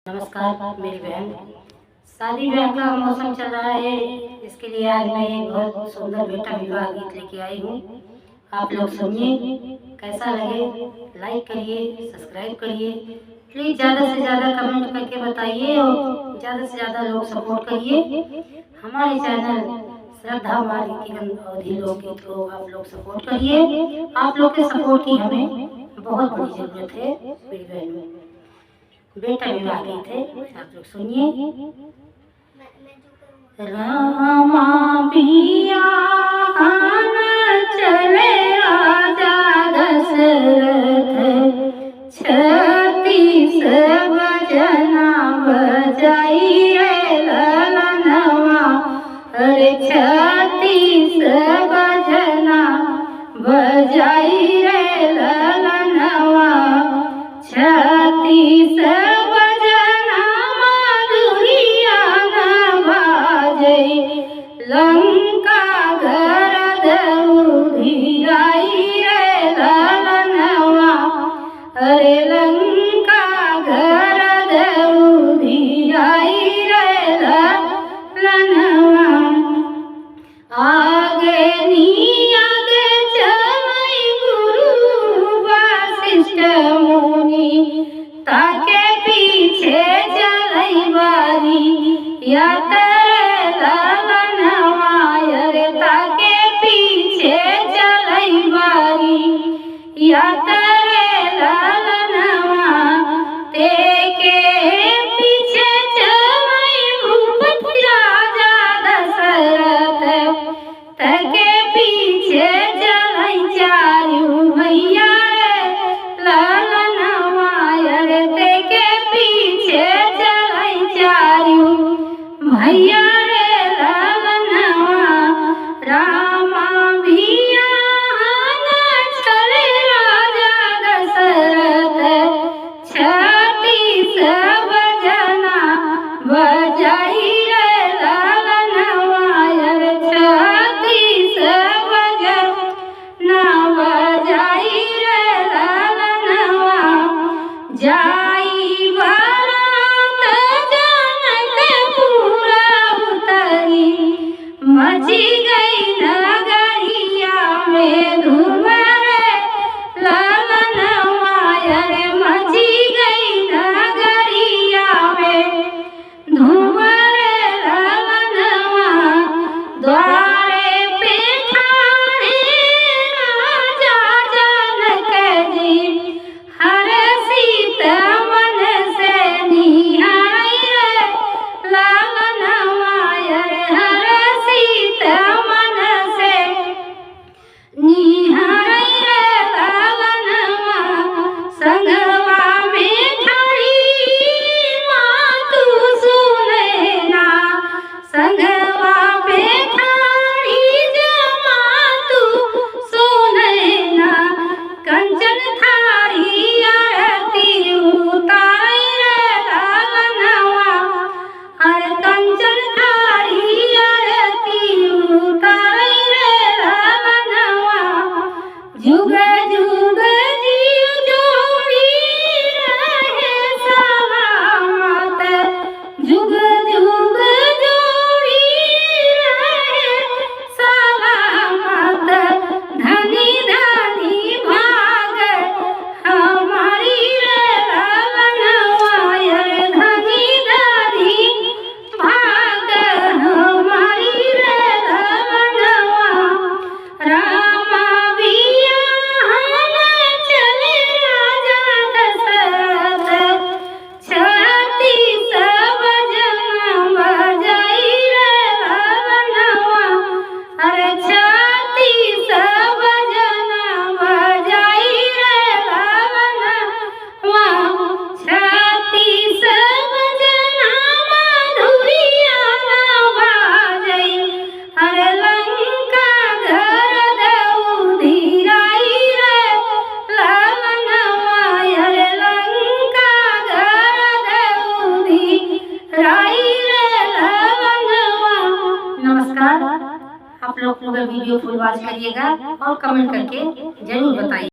नमस्कार मेरी बहन। शादी ब्याह का मौसम चल रहा है, इसके लिए आज मैं एक बहुत सुंदर बेटा विवाह गीत लेके आई हूँ। आप लोग सुनिए, कैसा लगे लाइक करिए, सब्सक्राइब करिए, प्लीज ज़्यादा से ज़्यादा कमेंट करके बताइए और ज़्यादा से ज़्यादा लोग सपोर्ट करिए। हमारे चैनल श्रद्धा मारी किरण अवधि लोकगीत को आप लोग सपोर्ट करिए। आप लोग के सपोर्ट की हमें बहुत बड़ी ज़रूरत है मेरी बहन। बेटा विवाह गीत है, आप लोग सुनिए। रामा पिया चले राजा दशरथ, 36 बजना बजाई रे ललनवा। अरे 36 बजना बजाई रे ललनवा, 36 बजना माधुरिया न बाजे। लंका घर धीराई रे ललनवा। अरे लंका घर धीराई रे ललनवा। आगे नी आगे चमई गुरु वशिष्ठ मुनि, ताके पीछे चलई बारी या तेरे ललनवा। अरे ताके पीछे चलई बारी या तेरे ललनवा। तेके पीछे चलई भूपति राजा दशरथ, तके पीछे चलई चारू भैया रे ललनवा। अरे तेके पीछे चलई चारू भैया रे ललनवा। रामा भिया चले राजा दशरथ, 36 बजना बजाई रे ललनवा। अरे 36 बजना बजाई रे ललनवा। जाई बारात जनकपुर उतरी, मची गई नगरिया में धूम रे ललनवा। अरे मची गई नगरिया में धूम रे ललनवा। द्वारे पे ठाणे राजा जनक जी, हर सीत मन से निहाई रे ललनवा। अरे हर सीत मन से निहाई रे ललनवा। संगवा में ठाई मातु सुनैना, संगवा में ठाई मातु सुनैना। कंचन थारी आरती उतारी रे ललनवा। अरे कंचन थारी आरती उतारी रे ललनवा। जुग जुग जीव जोड़ी रहे सलामत, जुग जुग जोड़ी रहे सलामत। धनी धनी भाग हमारी रे ललनवा। अरे धनी धनी भाग हमारी रे ललनवा। रामा भिया चले राजा दशरथ, 36 बजना बजाई रे ललनवा। अरे 36 बजना बजाई रे ललनवा। 36 बजना माधुरिया न बाजई। अरे लंका घर धीराई रे ललनवा। अरे लंका घर धीराई रे ललनवा। नमस्कार। आप लोग पूरा वीडियो फुल वॉच करिएगा और कमेंट करके जरूर बताइए।